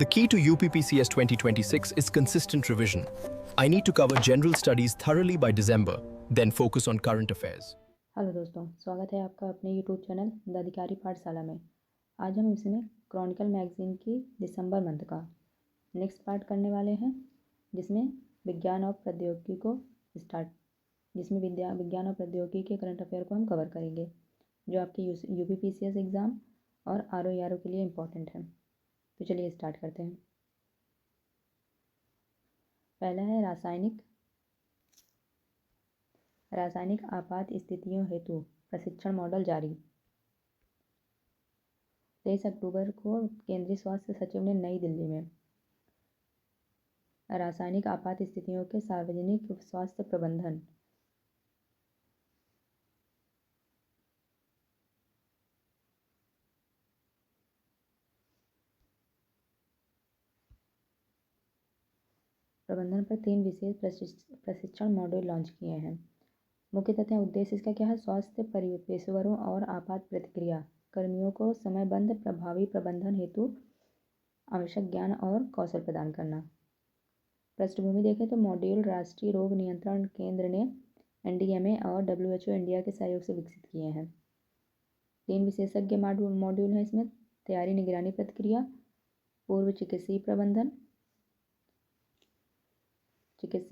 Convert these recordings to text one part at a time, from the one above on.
The key to UPPCS 2026 is consistent revision. I need to cover general studies thoroughly by December, then focus on current affairs. Hello दोस्तों, स्वागत है आपका अपने YouTube channel the अधिकारी पाठशाला में। आज हम इसमें क्रॉनिकल मैगजीन की दिसंबर मंथ का नेक्स्ट पार्ट करने वाले हैं, जिसमें विज्ञान और प्रौद्योगिकी को विज्ञान और प्रौद्योगिकी के करंट अफेयर को हम कवर करेंगे, जो आपके यूपीपीसीएस एग्ज़ाम और आरओ के लिए इम्पोर्टेंट है। तो चलिए स्टार्ट करते हैं। पहला है रासायनिक आपात स्थितियों हेतु प्रशिक्षण मॉडल जारी। 23 अक्टूबर को केंद्रीय स्वास्थ्य सचिव ने नई दिल्ली में रासायनिक आपात स्थितियों के सार्वजनिक स्वास्थ्य प्रबंधन पर 3 विशेष प्रशिक्षण मॉड्यूल लॉन्च किए हैं। मुख्य तथ्य उद्देश्य इसका क्या है? स्वास्थ्य पेशेवरों और आपात प्रतिक्रिया कर्मियों को समयबद्ध प्रभावी प्रबंधन हेतु आवश्यक ज्ञान और कौशल प्रदान करना। पृष्ठभूमि देखें तो मॉड्यूल राष्ट्रीय रोग नियंत्रण केंद्र ने एनडीएमए और डब्ल्यूएचओ इंडिया के सहयोग से विकसित किए हैं। 3 विशेषज्ञ मॉड्यूल हैं इसमें: तैयारी, निगरानी, प्रतिक्रिया, पूर्व चिकित्सीय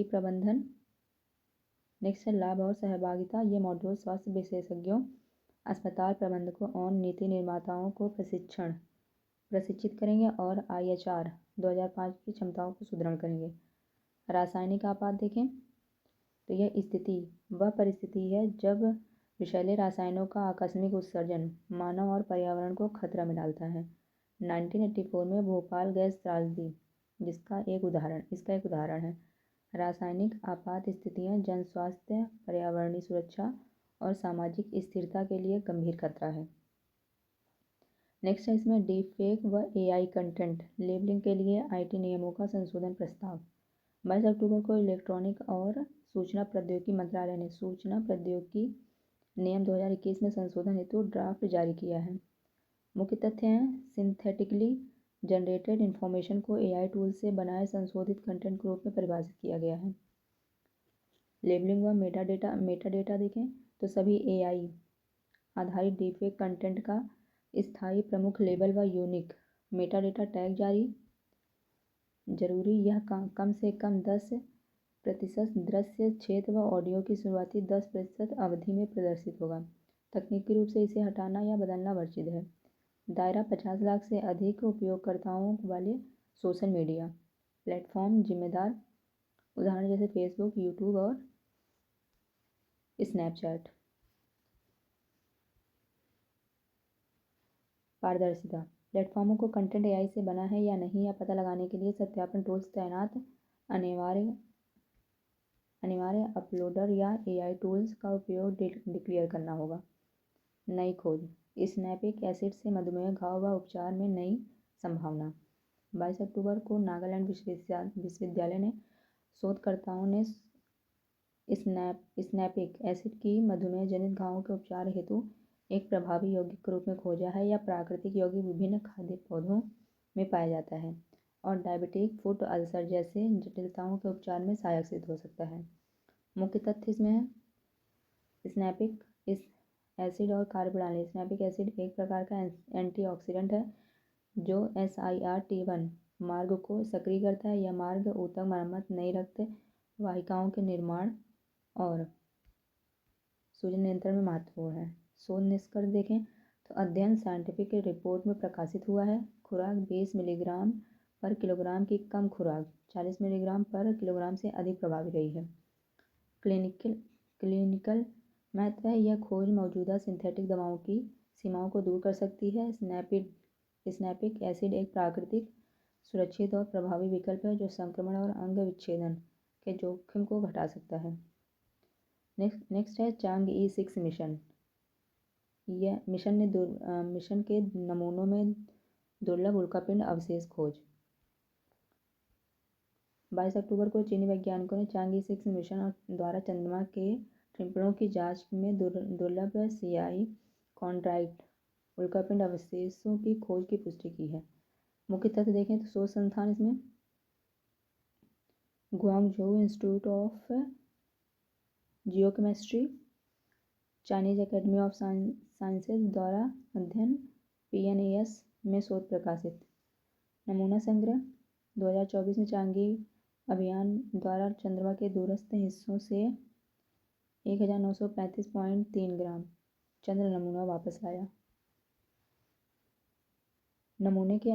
प्रबंधन। नेक्स्ट है लाभ और सहभागिता। ये मॉड्यूल स्वास्थ्य विशेषज्ञों, अस्पताल प्रबंधकों और नीति निर्माताओं को प्रशिक्षित करेंगे और IHR 2005 की क्षमताओं को सुदृढ़ करेंगे। रासायनिक आपात देखें तो यह स्थिति वह परिस्थिति है जब विषैले रसायनों का आकस्मिक उत्सर्जन मानव और पर्यावरण को खतरा में डालता है। 1984 में भोपाल गैस त्रासदी इसका एक उदाहरण है। रासायनिक आपात स्थितियां जन स्वास्थ्य, पर्यावरणीय सुरक्षा और सामाजिक स्थिरता के लिए गंभीर खतरा है। नेक्स्ट है इसमें डीप फेक व AI कंटेंट लेबलिंग के लिए IT नियमों का संशोधन प्रस्ताव। 22 अक्टूबर को इलेक्ट्रॉनिक और सूचना प्रौद्योगिकी मंत्रालय ने सूचना प्रौद्योगिकी नियम 2021 में संशोधन हेतु ड्राफ्ट जारी किया है। मुख्य तथ्य हैं: सिंथेटिकली जनरेटेड इंफॉर्मेशन को AI टूल से बनाए संशोधित कंटेंट के रूप में परिभाषित किया गया है। लेबलिंग व मेटा डेटा देखें तो सभी AI आधारित डीपफेक कंटेंट का स्थायी प्रमुख लेबल व यूनिक मेटा डेटा टैग जरूरी। यह कम से कम 10% दृश्य क्षेत्र व ऑडियो की शुरुआती 10% अवधि में प्रदर्शित होगा। तकनीकी रूप से इसे हटाना या बदलना वर्जित है। दायरा 50 लाख से अधिक उपयोगकर्ताओं वाले सोशल मीडिया प्लेटफॉर्म जिम्मेदार, उदाहरण जैसे फेसबुक, यूट्यूब और स्नैपचैट। पारदर्शिता। प्लेटफॉर्मों को कंटेंट AI से बना है या नहीं यह पता लगाने के लिए सत्यापन टूल्स तैनात अनिवार्य अपलोडर या AI टूल्स का उपयोग डिक्लेयर करना होगा। नई खोज। स्नैपिक एसिड से मधुमेह, घाव व उपचार में नई संभावना। 22 अक्टूबर को नागालैंड विश्वविद्यालय ने शोधकर्ताओं ने स्नैपिक एसिड की मधुमेह जनित घावों के उपचार हेतु एक प्रभावी यौगिक के रूप में खोजा है। यह प्राकृतिक यौगिक विभिन्न खाद्य पौधों में पाया जाता है और डायबिटिक फुट अल्सर जैसे जटिलताओं के उपचार में सहायक सिद्ध हो सकता है। मुख्य तथ्य इसमें है: स्नैपिक एसिड और कार्यप्रणाली। स्नैपिक एसिड एक प्रकार का एंटीऑक्सीडेंट है जो SIRT1 मार्ग को सक्रिय करता है। यह मार्ग ऊतक मरम्मत, नई रक्त वाहिकाओं के निर्माण और सूजन नियंत्रण में महत्वपूर्ण है। शोध निष्कर्ष देखें तो अध्ययन साइंटिफिक रिपोर्ट में प्रकाशित हुआ है। खुराक 20 मिलीग्राम पर किलोग्राम की कम खुराक 40 मिलीग्राम पर किलोग्राम से अधिक प्रभावी रही है। क्लिनिकल महत्व है: यह खोज मौजूदा सिंथेटिक दवाओं की सीमाओं को दूर कर सकती है। स्नैपिक एसिड एक प्राकृतिक, सुरक्षित और प्रभावी विकल्प है जो संक्रमण और अंग विच्छेदन के जोखिम को घटा सकता है। नेक्स्ट है चांगई 6 मिशन। यह मिशन के नमूनों में दुर्लभ उल्कापिंड अवशेष खोज। 22 अक्टूबर को चीनी वैज्ञानिकों ने चांगई 6 मिशन द्वारा चंद्रमा के टिम्पणों की जांच में दुर्लभ CI कॉन्ड्राइट उल्कापिंड अवशेषों की खोज की पुष्टि की है। मुख्य तथ्य देखें तो शोध संस्थान इसमें Guangzhou institute of geochemistry, Chinese academy of sciences द्वारा अध्ययन PNAS में शोध प्रकाशित। नमूना संग्रह 2024 में चांगी अभियान द्वारा चंद्रमा के दूरस्थ हिस्सों से 1935.3 ग्राम चंद्र नमूना वापस लाया। नमूने के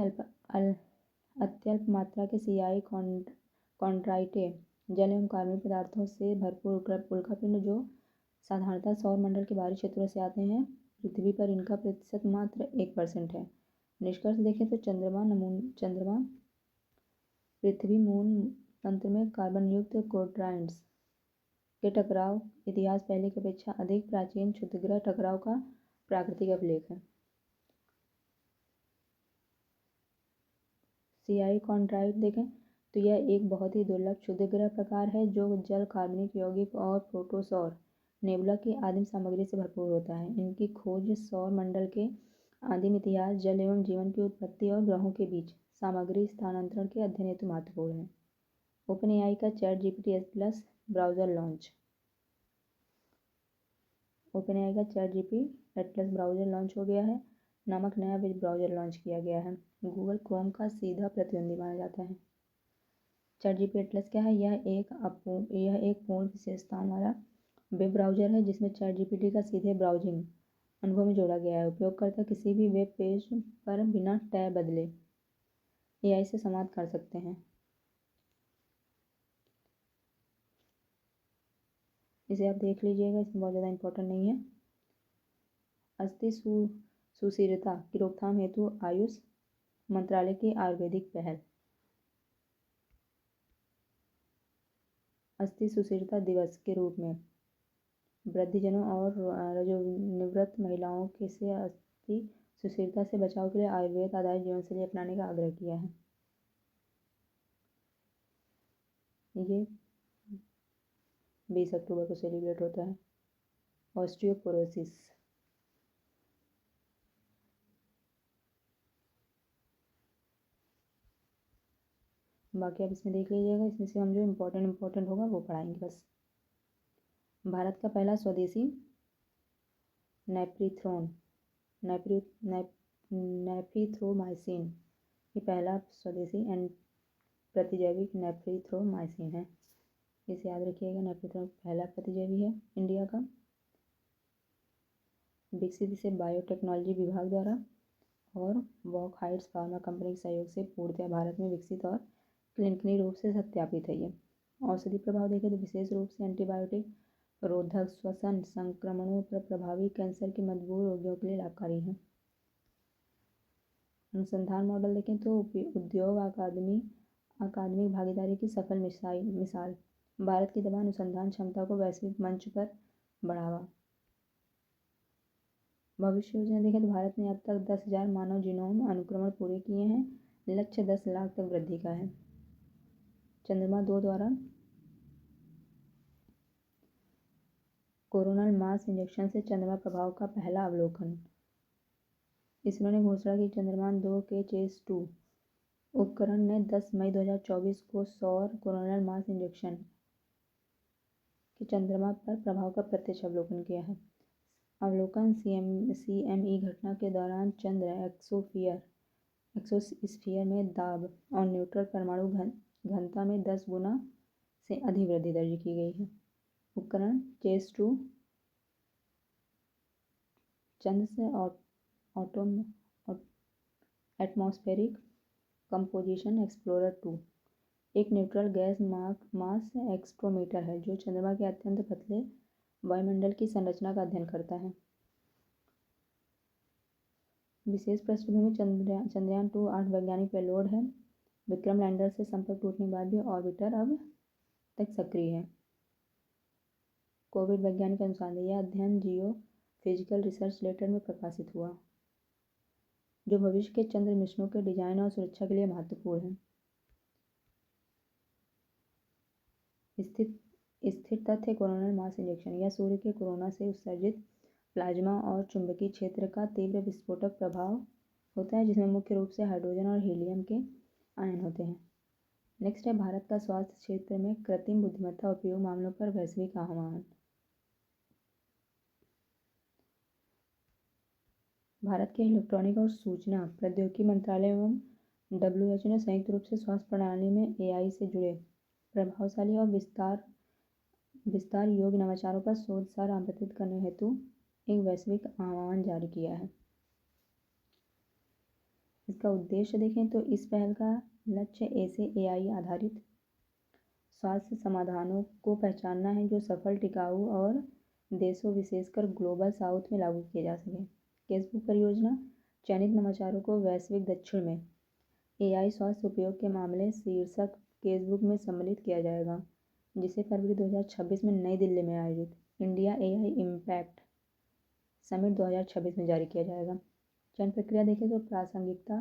अत्यल्प मात्रा के CI कॉन्ट्राइटे जल एवं कार्बनिक पदार्थों से भरपूर उल्कापिंड जो साधारणतः सौर मंडल के बाहरी क्षेत्रों से आते हैं, पृथ्वी पर इनका प्रतिशत मात्र 1% है। निष्कर्ष देखें तो चंद्रमा पृथ्वी मून तंत्र में कार्बन युक्त क्रोटॉइड्स के टकराव इतिहास पहले की अपेक्षा अधिक प्राचीन क्षुद्रग्रह टकराव का प्राकृतिक अभिलेख है। CI कॉन्ट्राइट देखें तो यह एक बहुत ही दुर्लभ क्षुद्रग्रह प्रकार है जो जल, कार्बनिक यौगिक और प्रोटोसौर नेबुला की आदिम सामग्री से भरपूर होता है। इनकी खोज सौर मंडल के आदिम इतिहास, जल एवं जीवन की उत्पत्ति और ग्रहों के बीच सामग्री स्थानांतरण के अध्ययन हेतु महत्वपूर्ण है। OpenAI का ChatGPT+ ब्राउज़र लॉन्च। OpenAI का ChatGPT+ ब्राउज़र लॉन्च हो गया है नामक नया वेब ब्राउज़र लॉन्च किया गया है। गूगल क्रोम का सीधा प्रतिद्वंदी माना जाता है। ChatGPT+ क्या है? यह एक पूर्ण विशेषताओं वाला वेब ब्राउज़र है जिसमें ChatGPT का सीधे ब्राउजिंग अनुभव में जोड़ा गया है। उपयोगकर्ता किसी भी वेब पेज पर बिना टैब बदले AI से संवाद कर सकते हैं। इसे आप देख लीजिएगा, इसमें बहुत ज़्यादा इम्पोर्टेंट नहीं है। अस्थि सुशीर्णता की रोकथाम हेतु आयुष मंत्रालय की आयुर्वेदिक पहल। अस्थि सुशीर्णता दिवस के रूप में वृद्धजनों और रजोनिवृत्त महिलाओं के से अस्थि सुशीर्णता से बचाव के लिए आयुर्वेद आधारित जीवनशैली अपनाने का आग्रह किया है। ये 20 अक्टूबर को सेलिब्रेट होता है। ऑस्टियोपोरोसिस बाकी आप इसमें देख लीजिएगा, इसमें से हम जो इम्पोर्टेंट होगा वो पढ़ाएंगे बस। भारत का पहला स्वदेशी नेफ्रिथ्रोमाइसिन ये पहला स्वदेशी प्रतिजैविक नेफ्रिथ्रोमाइसिन है। इसे याद रखिएगा, नेफ्रिथ्रोमाइसिन पहला प्रतिजैवी है इंडिया का। विकसित इसे बायोटेक्नोलॉजी विभाग द्वारा और वॉक हाइट्स फार्मा कंपनी के सहयोग से पूर्णतः भारत में विकसित और क्लिनिकली रूप से सत्यापित है। ये औषधि प्रभाव देखें तो विशेष रूप से एंटीबायोटिक रोधक, श्वसन संक्रमणों पर प्रभावी, कैंसर के मजबूर रोगियों के लिए लाभकारी है। अनुसंधान मॉडल देखें तो उद्योग अकादमिक भागीदारी की सफल मिसाल भारत की दवा अनुसंधान क्षमता को वैश्विक मंच पर बढ़ावा। भविष्य योजना देखें तो भारत ने अब तक 10,000 मानव जीनोम अनुक्रमण पूरे किए हैं। लक्ष्य 10 लाख तक वृद्धि का है। चंद्रमा 2 द्वारा कोरोनल मास इंजेक्शन से चंद्रमा प्रभाव का पहला अवलोकन। इसरो ने घोषणा की चंद्रयान 2 के चेस-2 उपकरण ने 10 मई 2024 को सौर कोरोनल मास इंजेक्शन के चंद्रमा पर प्रभाव का प्रत्यक्ष अवलोकन किया है। अवलोकन CME घटना के दौरान चंद्र एक्सोस्फीयर में दाब और न्यूट्रल परमाणु घनता में 10 गुना से अधिक वृद्धि दर्ज की गई है। उपकरण चेस-2 चंद्र से एटमॉस्फेरिक कंपोजिशन एक्सप्लोरर 2 एक न्यूट्रल गैस मास एक्सट्रोमीटर है जो चंद्रमा के अत्यंत पतले वायुमंडल की संरचना का अध्ययन करता है। विशेष पृष्ठभूमि चंद्रयान 2 8 वैज्ञानिक पेलोड है। विक्रम लैंडर से संपर्क टूटने के बाद भी ऑर्बिटर अब तक सक्रिय है। कोविड वैज्ञानिक अनुसंधान यह अध्ययन जियो फिजिकल रिसर्च लेटर में प्रकाशित हुआ जो भविष्य के चंद्र मिशनों के डिजाइन और सुरक्षा के लिए महत्वपूर्ण है। स्थिर तथ्य कोरोनल मास इंजेक्शन यह सूर्य के कोरोना से उत्सर्जित प्लाज्मा और चुंबकीय क्षेत्र का तीव्र विस्फोटक प्रभाव होता है, जिसमें मुख्य रूप से हाइड्रोजन और हीलियम के आयन होते हैं। नेक्स्ट है भारत का स्वास्थ्य क्षेत्र में कृत्रिम बुद्धिमत्ता उपयोग मामलों पर वैश्विक आह्वान। भारत के इलेक्ट्रॉनिक और सूचना प्रौद्योगिकी मंत्रालय एवं WHO ने संयुक्त रूप से स्वास्थ्य प्रणाली में AI से जुड़े प्रभावशाली और विस्तार योग्य नवाचारों पर शोध सार आमंत्रित करने हेतु एक वैश्विक आह्वान जारी किया है। इसका उद्देश्य देखें तो इस पहल का लक्ष्य ऐसे AI आधारित स्वास्थ्य समाधानों को पहचानना है जो सफल, टिकाऊ और देशों विशेषकर ग्लोबल साउथ में लागू किए जा सकें। केसबुक परियोजना चयनित नवाचारों को वैश्विक दक्षिण में AI स्वास्थ्य उपयोग के मामले शीर्षक केसबुक में सम्मिलित किया जाएगा, जिसे फरवरी 2026 में नई दिल्ली में आयोजित इंडिया AI इम्पैक्ट समिट 2026 में जारी किया जाएगा। चयन प्रक्रिया देखें तो प्रासंगिकता,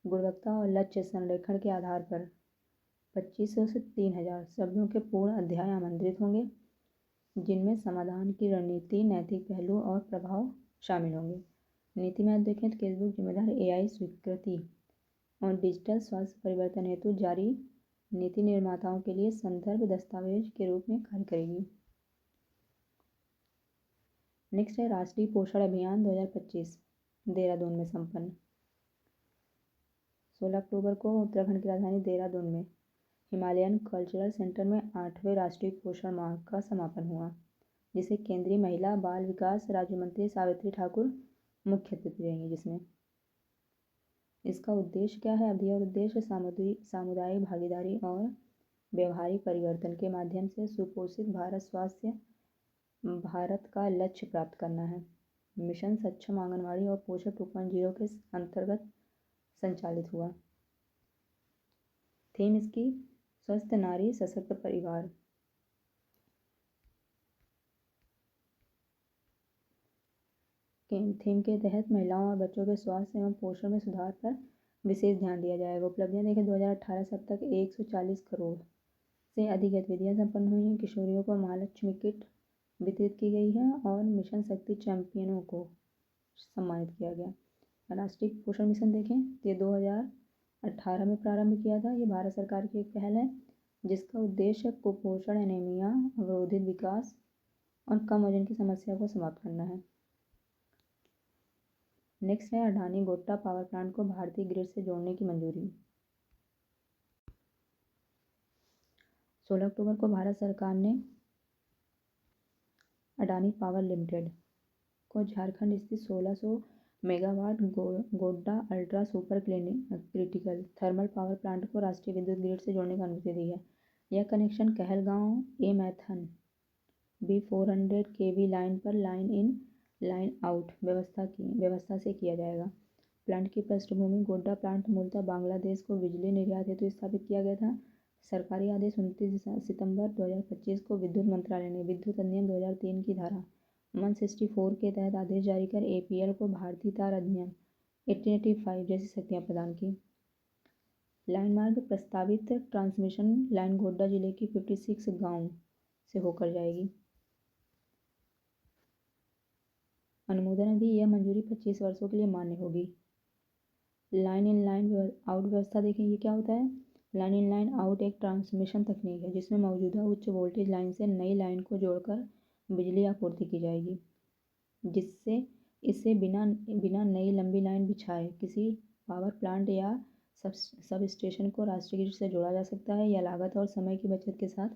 गुणवत्ता और लक्ष्य संरेखण के आधार पर 2500 से 3000 शब्दों के पूर्ण अध्याय आमंत्रित होंगे, जिनमें समाधान की रणनीति, नैतिक पहलू और प्रभाव शामिल होंगे। नीति में देखें तो केसबुक जिम्मेदार AI स्वीकृति और डिजिटल स्वास्थ्य परिवर्तन हेतु जारी नीति निर्माताओं के लिए संदर्भ दस्तावेज के रूप में कार्य करेगी। नेक्स्ट है राष्ट्रीय पोषण अभियान 2025 देहरादून में संपन्न। 16 अक्टूबर को उत्तराखंड की राजधानी देहरादून में हिमालयन कल्चरल सेंटर में 8वें राष्ट्रीय पोषण माह का समापन हुआ, जिसे केंद्रीय महिला बाल विकास राज्य मंत्री सावित्री ठाकुर मुख्य अतिथि रहेंगी। जिसमें इसका उद्देश्य क्या है? अवधि और उद्देश्य सामुदायिक भागीदारी और व्यवहारिक परिवर्तन के माध्यम से सुपोषित भारत स्वास्थ्य भारत का लक्ष्य प्राप्त करना है। मिशन सक्षम आंगनवाड़ी और पोषण 2.0 के अंतर्गत संचालित हुआ। थीम इसकी स्वस्थ नारी सशक्त परिवार। थीम के तहत महिलाओं और बच्चों के स्वास्थ्य एवं पोषण में सुधार पर विशेष ध्यान दिया जाएगा। उपलब्धियां देखें 2018 से अब तक 140 करोड़ से अधिक गतिविधियां संपन्न हुई हैं। किशोरियों को महालक्ष्मी किट वितरित की गई है और मिशन शक्ति चैंपियनों को सम्मानित किया गया। राष्ट्रीय पोषण मिशन देखें तो ये 2018 में प्रारंभ किया था। ये भारत सरकार की एक पहल है, जिसका उद्देश्य कुपोषण, एनीमिया, अवरोधित विकास और कम वजन की समस्या को समाप्त करना है। नेक्स्ट है अडानी गोड्डा पावर प्लांट को भारतीय ग्रिड से जोड़ने की मंजूरी। 16 अक्टूबर को भारत सरकार ने अडानी पावर लिमिटेड को झारखंड स्थित 1600 megawatt Godda ultra super critical thermal power plant को राष्ट्रीय विद्युत ग्रिड से जोड़ने की अनुमति दी है। यह कनेक्शन कहलगांव ए मैथन B400 kV लाइन पर लाइन इन लाइन आउट व्यवस्था से किया जाएगा। प्लांट की पृष्ठभूमि गोड्डा प्लांट मूलतः बांग्लादेश को बिजली निर्यात हेतु स्थापित किया गया था। सरकारी आदेश 29 सितंबर 2025 को विद्युत मंत्रालय ने विद्युत अधिनियम 2003 की धारा 164 के तहत आदेश जारी कर APL को भारतीय तार अधिनियम 1885 जैसी शक्तियां प्रदान की। लाइन मार्ग प्रस्तावित ट्रांसमिशन लाइन गोड्डा जिले की 56 गांव से होकर जाएगी। अनुमोदन अवधि यह मंजूरी 25 वर्षों के लिए मान्य होगी। लाइन इन लाइन आउट व्यवस्था देखें, ये क्या होता है? लाइन इन लाइन आउट एक ट्रांसमिशन तकनीक है जिसमें मौजूदा उच्च वोल्टेज लाइन से नई लाइन को जोड़कर बिजली आपूर्ति की जाएगी, जिससे इससे बिना नई लंबी लाइन बिछाए किसी पावर प्लांट या सब स्टेशन को राष्ट्रीय ग्रिड से जोड़ा जा सकता है। यह लागत और समय की बचत के साथ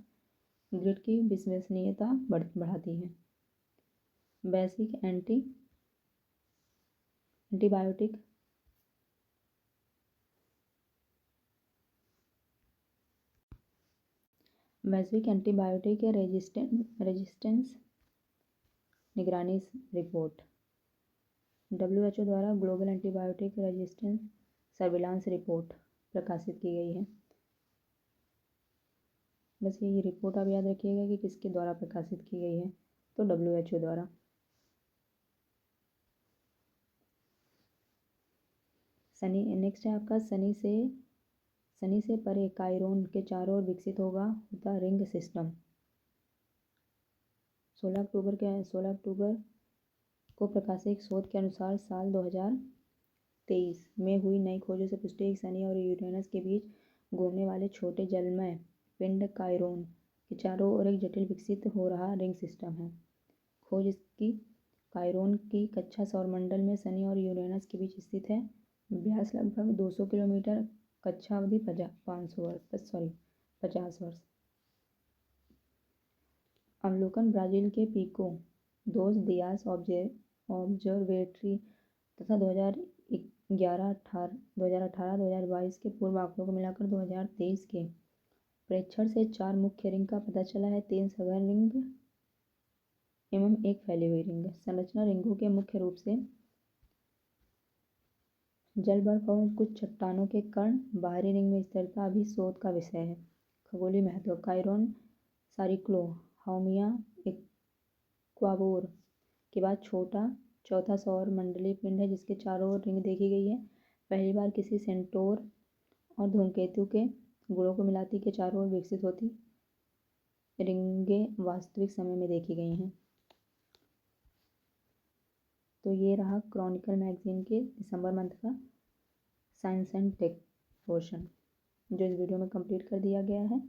ग्रिड की विश्वसनीयता बढ़ाती है। वैश्विक एंटीबायोटिक रेजिस्टेंस निगरानी रिपोर्ट WHO द्वारा global antibiotic resistance surveillance report प्रकाशित की गई है। बस ये रिपोर्ट आप याद रखिएगा कि किसके द्वारा प्रकाशित की गई है, तो WHO द्वारा। नेक्स्ट है आपका शनि से परे कायरोन के चारों ओर विकसित होगा रिंग सिस्टम। 16 अक्टूबर को प्रकाशित शोध के अनुसार साल 2023 2023 में हुई नई खोजों से पुष्टि है कि शनि और यूरेनस के बीच घूमने वाले छोटे जलमय पिंड कायरोन के चारों ओर एक जटिल विकसित हो रहा रिंग सिस्टम है। खोज इसकी कायरोन की कक्षा सौरमंडल में शनि और यूरेनस के बीच स्थित है। व्यास लगभग 200 किलोमीटर, कक्षा अवधि 50 वर्ष। अवलोकन ब्राज़ील के पिको दोस दियास ऑब्जर्वेटरी तथा 2018-2022 के पूर्व आंकड़ों को मिलाकर 2023 के प्रेक्षण से 4 मुख्य रिंग का पता चला है, 3 सघन रिंग एवं एक फैली हुई रिंग। संरचना रिंगों के मुख्य रूप से जल, बर्फ और कुछ चट्टानों के कण। बाहरी रिंग में स्थिरता अभी शोध का विषय है। खगोलीय महत्व। कायरोन सारिक्लो हाउमिया इक्वाडोर के बाद चौथा सौर मंडलीय पिंड है जिसके चारों ओर रिंग देखी गई है। पहली बार किसी सेंटोर और धूमकेतु के गुणों को मिलाती के चारों ओर विकसित होती रिंगें वास्तविक समय में देखी गई हैं। तो ये रहा क्रॉनिकल मैगजीन के दिसंबर मंथ का साइंस एंड टेक पोर्शन, जो इस वीडियो में कंप्लीट कर दिया गया है।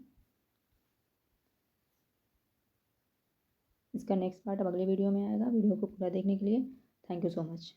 इसका नेक्स्ट पार्ट अब अगले वीडियो में आएगा। वीडियो को पूरा देखने के लिए थैंक यू सो मच।